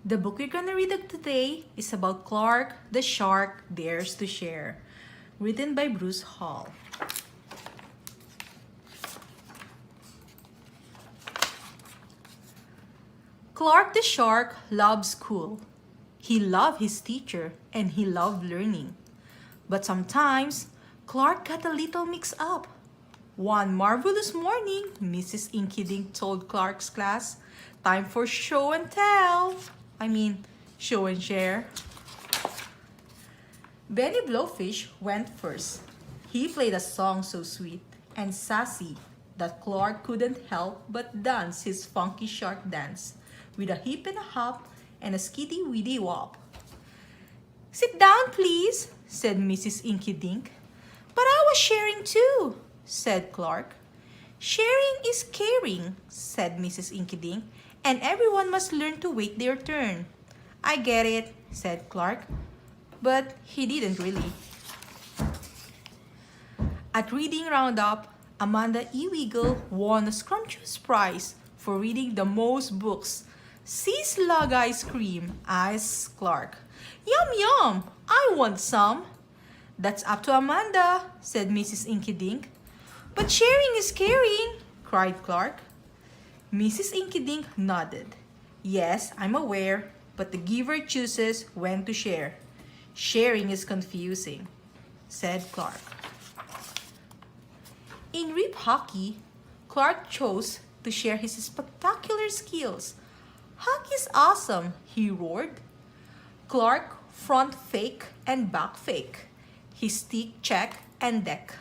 The book we're gonna read today is about Clark the Shark Dares to Share, written by Bruce Hall. Clark the Shark loved school. He loved his teacher and he loved learning. But sometimes, Clark got a little mixed up. One marvelous morning, Mrs. Inkydink told Clark's class, "Time for show and tell." Show and share. Benny Blowfish went first. He played a song so sweet and sassy that Clark couldn't help but dance his funky shark dance with a hip and a hop and a skitty widdy wop. "Sit down, please," said Mrs. Inkydink. "But I was sharing too," said Clark. "Sharing is caring," said Mrs. Inkydink, "and everyone must learn to wait their turn." "I get it," said Clark, but he didn't really. At Reading Roundup, Amanda Ewigel won a scrumptious prize for reading the most books. "See slug ice cream?" asked Clark. "Yum yum, I want some." "That's up to Amanda," said Mrs. Inkydink. "But sharing is caring," cried Clark. Mrs. Inkydink nodded. "Yes, I'm aware, but the giver chooses when to share. Sharing is confusing," said Clark. In rip hockey, Clark chose to share his spectacular skills. "Hockey's awesome," he roared. Clark front fake and back fake. He stick check and deck.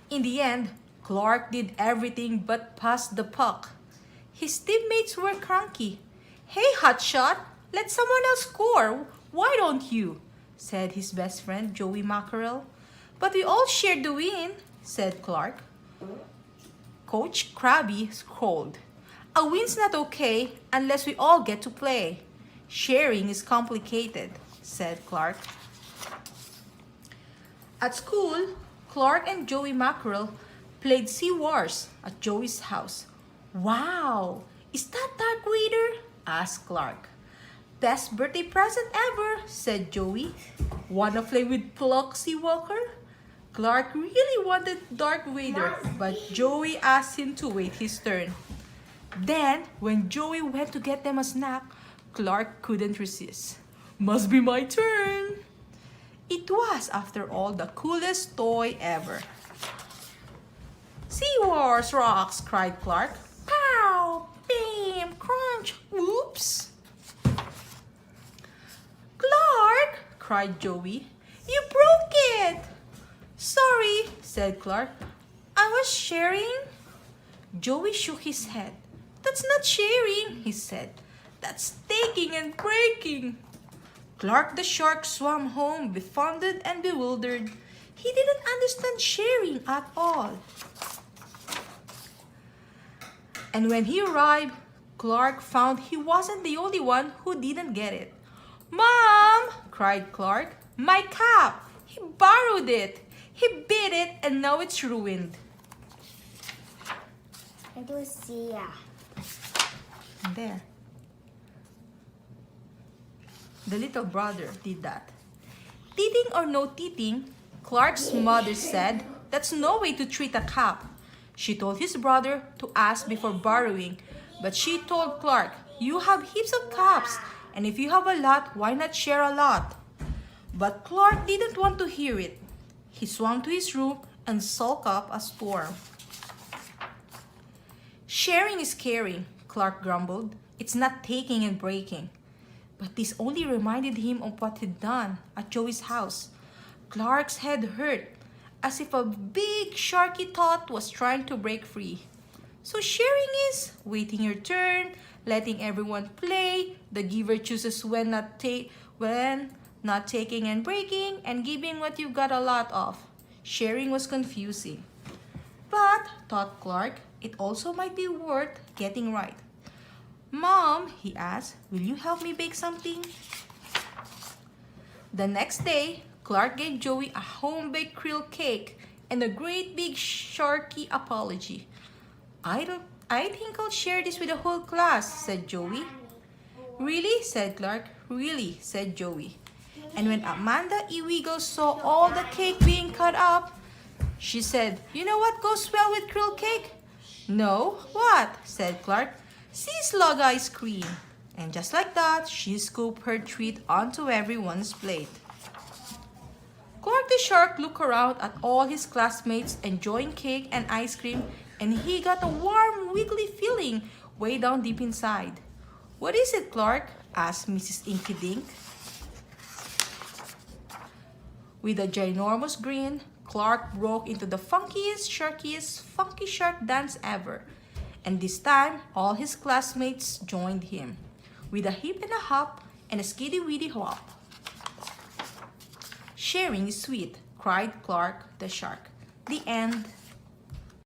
In the end, Clark did everything but pass the puck. His teammates were cranky. "Hey, hotshot, let someone else score. Why don't you?" said his best friend, Joey Mackerel. "But we all shared the win," said Clark. Coach Krabby scolded. "A win's not okay unless we all get to play. Sharing is complicated," said Clark. At school, Clark and Joey Mackerel played Sea Wars at Joey's house. "Wow, is that Dark Vader?" asked Clark. "Best birthday present ever," said Joey. "Wanna play with Pluxy Walker?" Clark really wanted Darth Vader, but Joey asked him to wait his turn. Then, when Joey went to get them a snack, Clark couldn't resist. "Must be my turn." It was, after all, the coolest toy ever. "Sea Wars rocks!" cried Clark. "Pow! Bam! Crunch! Whoops!" "Clark!" cried Joey. "You broke it!" "Sorry," said Clark. "I was sharing." Joey shook his head. "That's not sharing," he said. "That's taking and breaking." Clark the Shark swam home, befuddled and bewildered. He didn't understand sharing at all. And when he arrived, Clark found he wasn't the only one who didn't get it. "Mom!" cried Clark. "My cap! He borrowed it! He bit it and now it's ruined." I do see ya. There. The little brother did that. Teething or no teething, Clark's mother said that's no way to treat a cap. She told his brother to ask before borrowing, but she told Clark, "You have heaps of caps, and if you have a lot, why not share a lot?" But Clark didn't want to hear it. He swung to his room and sulked up a storm. "Sharing is caring," Clark grumbled. "It's not taking and breaking." But this only reminded him of what he'd done at Joey's house. Clark's head hurt, as if a big sharky thought was trying to break free. So sharing is waiting your turn, letting everyone play, the giver chooses when not taking and breaking, and giving what you've got a lot of. Sharing was confusing. But, thought Clark, it also might be worth getting right. "Mom," he asked, "will you help me bake something?" The next day, Clark gave Joey a home-baked krill cake and a great big sharky apology. I I think I'll share this with the whole class, said Joey. Really? Said Clark. Really? Said Joey. And when Amanda E. Wiggles saw all the cake being cut up, she said, "You know what goes well with krill cake?" "No, what?" said Clark. "Sea slug ice cream." And just like that, she scooped her treat onto everyone's plate. Clark the shark looked around at all his classmates enjoying cake and ice cream, and he got a warm, wiggly feeling way down deep inside. "What is it, Clark?" asked Mrs. Inky Dink. With a ginormous grin, Clark broke into the sharkiest funky shark dance ever. And this time, all his classmates joined him, with a hip and a hop and a skiddy-widdy hop. "Sharing is sweet," cried Clark the shark. The end.